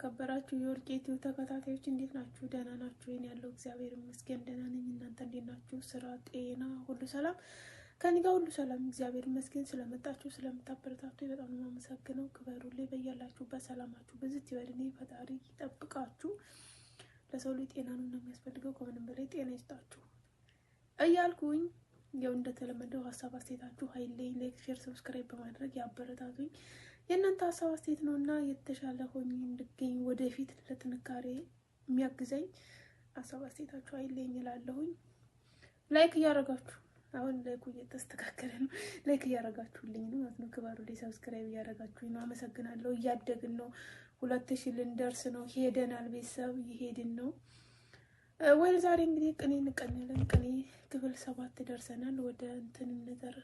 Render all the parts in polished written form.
የተከበራችሁ የወርቄቲው ተከታታዮች እንዴት ናችሁ? ደህና ናችሁ? እኔ ያለው እግዚአብሔር ይመስገን ደህና ነኝ። እናንተ እንዴት ናችሁ? ስራ፣ ጤና ሁሉ ሰላም? ከኔ ጋር ሁሉ ሰላም እግዚአብሔር ይመስገን። ስለመጣችሁ ስለምታበረታቱ በጣም ነው የማመሰግነው። ክበሩልኝ። በያላችሁበት ሰላማችሁ በዚህ ይበልልኝ። ፈጣሪ ይጠብቃችሁ። ለሰው ልጅ ጤና ነው የሚያስፈልገው፣ ከምንም በላይ ጤና ይስጣችሁ እያልኩኝ ያው እንደተለመደው ሀሳብ አስተያየታችሁ ሀይሌኝ ላይክ፣ ሼር፣ ሰብስክራይብ በማድረግ ያበረታቱኝ። የእናንተ ሀሳብ አስተያየት ነውና የተሻለ ሆኜ እንድገኝ ወደፊት ለጥንካሬ የሚያግዘኝ ሀሳብ አስተያየታችሁ ሀይሌኝ እላለሁኝ። ላይክ እያደረጋችሁ አሁን ላይኩ እየተስተካከለ ነው። ላይክ እያደረጋችሁልኝ ነው ማለት ነው። ክበሩልኝ። ሰብስክራይብ እያደረጋችሁኝ ነው። አመሰግናለሁ። እያደግን ነው። 2000 ልንደርስ ነው። ሄደናል። ቤተሰብ እየሄድን ነው። ወይ ዛሬ እንግዲህ ቅኔ እንቀኛለን። ቅኔ ክፍል 7 ደርሰናል። ወደ እንትን ነገር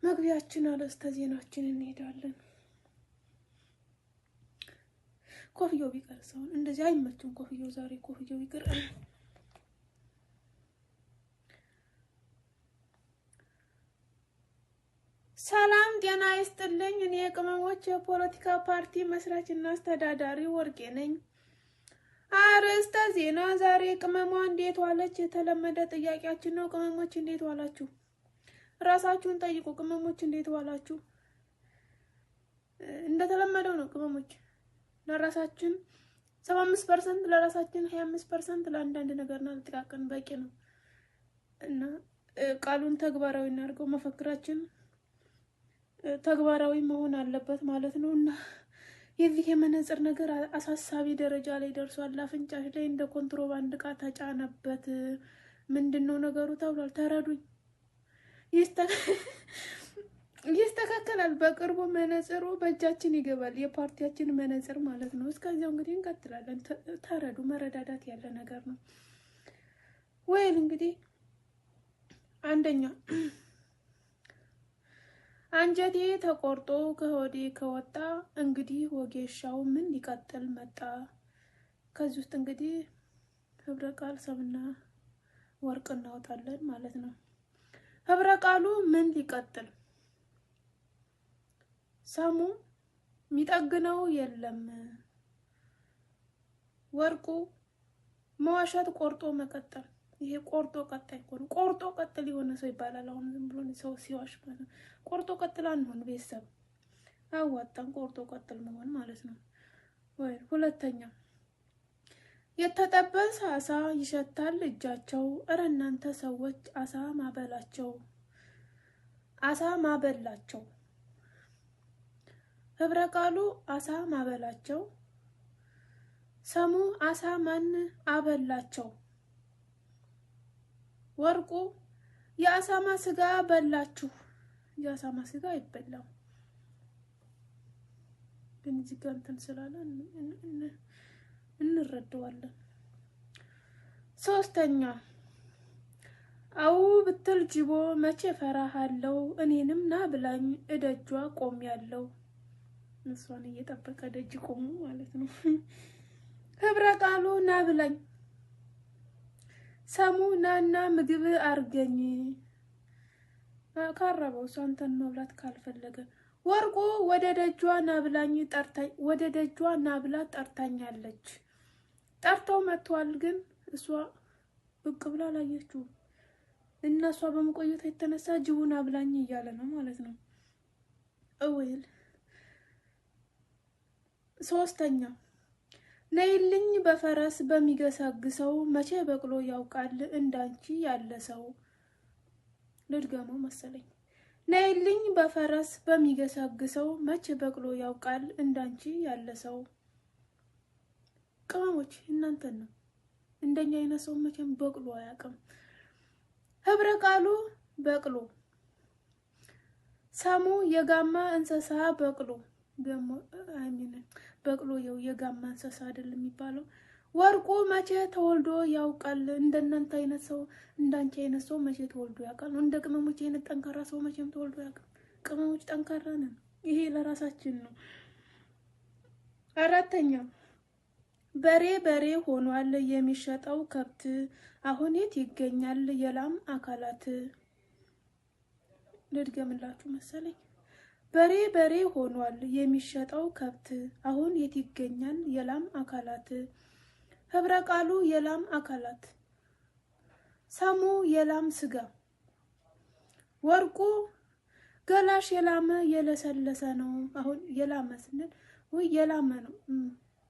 መግቢያችን አለስተ ዜናችን እንሄዳለን። ኮፍያው ቢቀር ሰውን እንደዚህ አይመችም። ኮፍያው ዛሬ ኮፍያው ይቅር። ሰላም ጤና ይስጥልኝ። እኔ የቅመሞች የፖለቲካ ፓርቲ መስራችና አስተዳዳሪ ወርቄ ነኝ። አርዕስተ ዜና። ዛሬ ቅመሟ እንዴት ዋለች? የተለመደ ጥያቄያችን ነው። ቅመሞች እንዴት ዋላችሁ? ራሳችሁን ጠይቁ። ቅመሞች እንዴት ዋላችሁ? እንደተለመደው ነው። ቅመሞች ለራሳችን 75% ለራሳችን 25% ለአንዳንድ ነገርና ለጥቃቅን በቂ ነው እና ቃሉን ተግባራዊ እናድርገው። መፈክራችን ተግባራዊ መሆን አለበት ማለት ነው እና የዚህ የመነጽር ነገር አሳሳቢ ደረጃ ላይ ደርሷል። አፍንጫሽ ላይ እንደ ኮንትሮባንድ ዕቃ ተጫነበት። ምንድነው ነገሩ ተብሏል። ተረዱኝ። ይስተካከላል። በቅርቡ መነጽሩ በእጃችን ይገባል። የፓርቲያችን መነጽር ማለት ነው። እስከዚያው እንግዲህ እንቀጥላለን። ተረዱ። መረዳዳት ያለ ነገር ነው። ወይል እንግዲህ አንደኛ አንጀቴ ተቆርጦ ከሆዴ ከወጣ እንግዲህ ወጌሻው ምን ሊቀጥል መጣ። ከዚህ ውስጥ እንግዲህ ህብረ ቃል ሰምና ወርቅ እናወጣለን ማለት ነው። ህብረ ቃሉ ምን ሊቀጥል፣ ሰሙ የሚጠግነው የለም፣ ወርቁ መዋሸት፣ ቆርጦ መቀጠል። ይሄ ቆርጦ ቀጣይ እኮ ነው። ቆርጦ ቀጥል የሆነ ሰው ይባላል። አሁን ዝም ብሎ ሰው ሲዋሽ ማለት ነው። ቆርጦ ቀጥል አንሆን። ቤተሰብ አዋጣን ቆርጦ ቀጥል መሆን ማለት ነው። ወይ ሁለተኛ የተጠበሰ አሳ ይሸታል እጃቸው። እረ እናንተ ሰዎች አሳ ማበላቸው፣ አሳ ማበላቸው። ህብረ ቃሉ አሳ ማበላቸው፣ ሰሙ አሳ ማን አበላቸው። ወርቁ የአሳማ ስጋ በላችሁ። የአሳማ ስጋ አይበላም፣ ግን እዚህ ጋር እንትን ስላለ እንረዳዋለን። ሶስተኛ አው ብትል ጅቦ መቼ ፈራሃለው፣ እኔንም ና ብላኝ እደጇ ቆም ያለው። እሷን እየጠበቀ ደጅ ቆሙ ማለት ነው። ህብረ ቃሉ ና ብላኝ፣ ሰሙ ናና ምግብ አርገኝ። ካረበው ሳንተን መብላት ካልፈለገ። ወርቁ ወደ ደጇ ናብላኝ ጠርታኝ፣ ወደ ደጇ ናብላ ጠርታኛለች። ጠርተው መጥቷል፣ ግን እሷ ብቅ ብላ አላየችው እና እሷ በመቆየቷ የተነሳ ጅቡ ናብላኝ እያለ ነው ማለት ነው። እውል ሶስተኛ ነይልኝ በፈረስ በሚገሳግሰው፣ መቼ በቅሎ ያውቃል እንዳንቺ ያለ ሰው። ልድገመው መሰለኝ። ነይልኝ በፈረስ በሚገሳግሰው፣ መቼ በቅሎ ያውቃል እንዳንቺ ያለ ሰው። ቅመሞች እናንተን ነው። እንደኛ አይነት ሰው መቼም በቅሎ አያውቅም። ህብረ ቃሉ በቅሎ፣ ሰሙ የጋማ እንስሳ በቅሎ። ገሞ አይሚን በቅሎ የጋማ እንስሳ አይደለም የሚባለው። ወርቁ መቼ ተወልዶ ያውቃል፣ እንደናንተ አይነት ሰው እንዳንቺ አይነት ሰው መቼ ተወልዶ ያውቃል። እንደ ቅመሞች አይነት ጠንካራ ሰው መቼም ተወልዶ ያውቃል። ቅመሞች ጠንካራ ነን። ይሄ ለራሳችን ነው። አራተኛ በሬ በሬ ሆኗል የሚሸጠው ከብት፣ አሁን የት ይገኛል የላም አካላት። ልድገምላችሁ መሰለኝ። በሬ ሆኗል የሚሸጠው ከብት አሁን የት ይገኛል የላም አካላት ህብረ ቃሉ የላም አካላት ሰሙ የላም ስጋ ወርቁ ገላሽ የላመ የለሰለሰ ነው። አሁን የላመ ስንል ወይ የላመ ነው።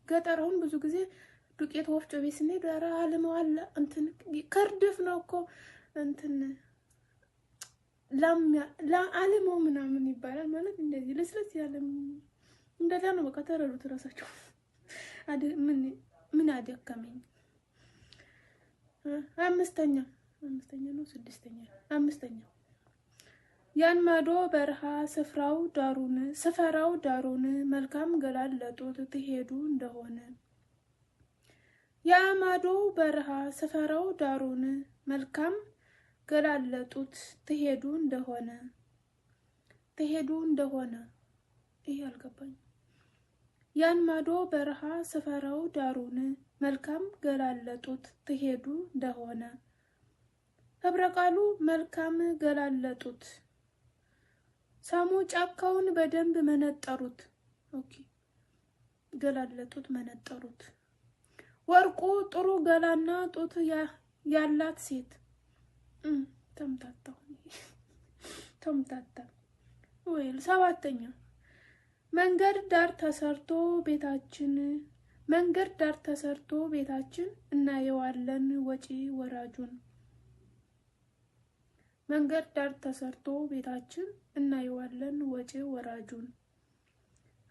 ገጠራውን ብዙ ጊዜ ዱቄት ወፍጮ ቤት ስንሄድ ኧረ አልመዋል እንትን ከርድፍ ነው እኮ እንትን አልመው ምናምን ይባላል። ማለት እንደዚህ ለስለስ ያለ እንደዛ ነው። በቃ ተረዱት እራሳቸው። ምን አደከመኝ። አምስተኛ ነው አምስተኛ ያን ማዶ በረሃ ስፈራው ዳሩን መልካም ገላለጡት ትሄዱ እንደሆነ ያ ማዶ በረሃ ስፈራው ዳሩን መልካም ገላለጡት ትሄዱ እንደሆነ ይሄ አልገባኝ። ያን ማዶ በረሃ ስፈራው ዳሩን መልካም ገላለጡት ትሄዱ እንደሆነ ህብረ ቃሉ መልካም ገላለጡት ሳሙ ጫካውን በደንብ መነጠሩት። ኦኬ ገላለጡት መነጠሩት ወርቁ ጥሩ ገላና ጡት ያላት ሴት ተምታታ ወይል ሰባተኛ መንገድ ዳር ተሰርቶ ቤታችን እናየዋለን ወጪ ወራጁን መንገድ ዳር ተሰርቶ ቤታችን እናየዋለን ወጪ ወራጁን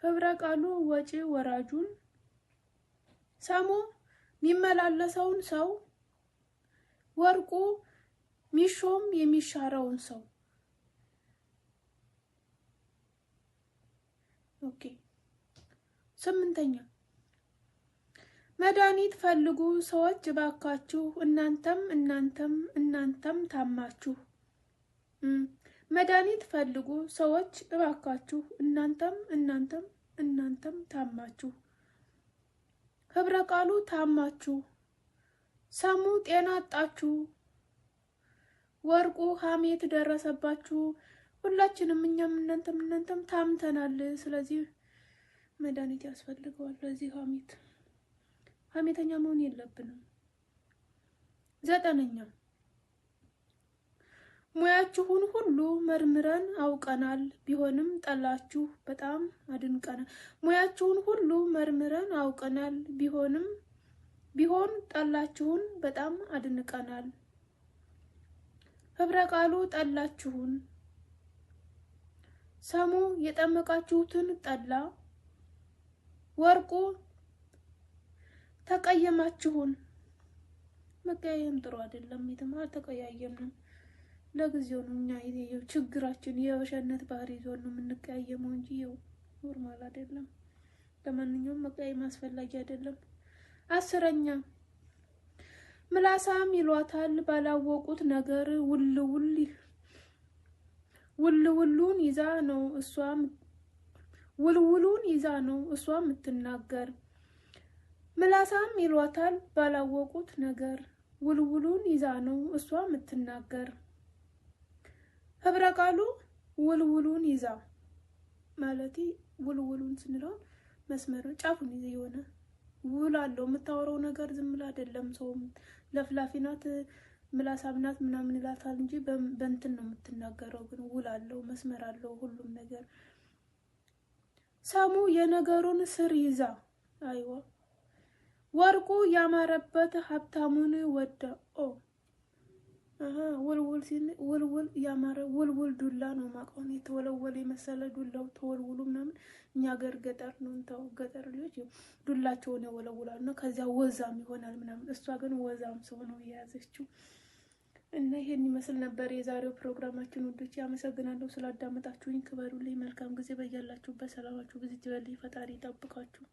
ህብረ ቃሉ ወጪ ወራጁን ሰሙ የሚመላለሰውን ሰው ወርቁ ሚሾም የሚሻረውን ሰው። ኦኬ ስምንተኛ መድኃኒት ፈልጉ ሰዎች ባካችሁ እናንተም ታማችሁ መድኃኒት ፈልጉ ሰዎች ባካችሁ እናንተም ታማችሁ ህብረ ቃሉ ታማችሁ ሰሙ ጤና አጣችሁ ወርቁ ሐሜት ደረሰባችሁ ሁላችንም እኛም እናንተም ታምተናል። ስለዚህ መድኃኒት ያስፈልገዋል። ለዚህ ሐሜተኛ መሆን የለብንም። ዘጠነኛ ሙያችሁን ሁሉ መርምረን አውቀናል ቢሆንም ጠላችሁ በጣም አድንቀናል። ሙያችሁን ሁሉ መርምረን አውቀናል ቢሆን ጠላችሁን በጣም አድንቀናል። ህብረ ቃሉ ጠላችሁን ሰሙ የጠመቃችሁትን ጠላ ወርቁ ተቀየማችሁን። መቀያየም ጥሩ አይደለም። የተማር ተቀያየምን ለጊዜው ነው። እኛ ችግራችን የበሸነት ባህሪ ይዞን ነው የምንቀያየመው እንጂ ኖርማል አይደለም። ለማንኛውም መቀያየም አስፈላጊ አይደለም። አስረኛ ምላሳም ይሏታል ባላወቁት ነገር ውልውሉን ይዛ ነው እሷ የምትናገር። ምላሳም ይሏታል ባላወቁት ነገር ውልውሉን ይዛ ነው እሷ የምትናገር። ህብረ ቃሉ ውልውሉን ይዛ ማለት ውልውሉን ስንለው መስመር ጫፉን ይዘ የሆነ ውል አለው። የምታወራው ነገር ዝም ብላ አይደለም። ሰው ለፍላፊ ናት ምላሳም ናት ምናምን ይላታል እንጂ በእንትን ነው የምትናገረው። ግን ውል አለው፣ መስመር አለው ሁሉም ነገር። ሰሙ የነገሩን ስር ይዛ አይዋ ወርቁ ያማረበት ሀብታሙን ወደኦ ውልውል ያማረ ውልውል ዱላ ነው ማቀውን የተወለወለ የመሰለ ዱላው ተወልውሉ ምናምን። እኛ ገጠር ነው እንታው ገጠር ልጅ ዱላቸውን ያወለውላሉ እና ከዚያ ወዛም ይሆናል ምናምን። እሷ ግን ወዛም ሰው ነው የያዘችው። እና ይሄን ይመስል ነበር የዛሬው ፕሮግራማችን ውዶች። አመሰግናለሁ ስላዳመጣችሁኝ። ክበሩልኝ። መልካም ጊዜ በያላችሁበት። ሰላማችሁ ብዙ ይበል። ፈጣሪ ይጠብቃችሁ።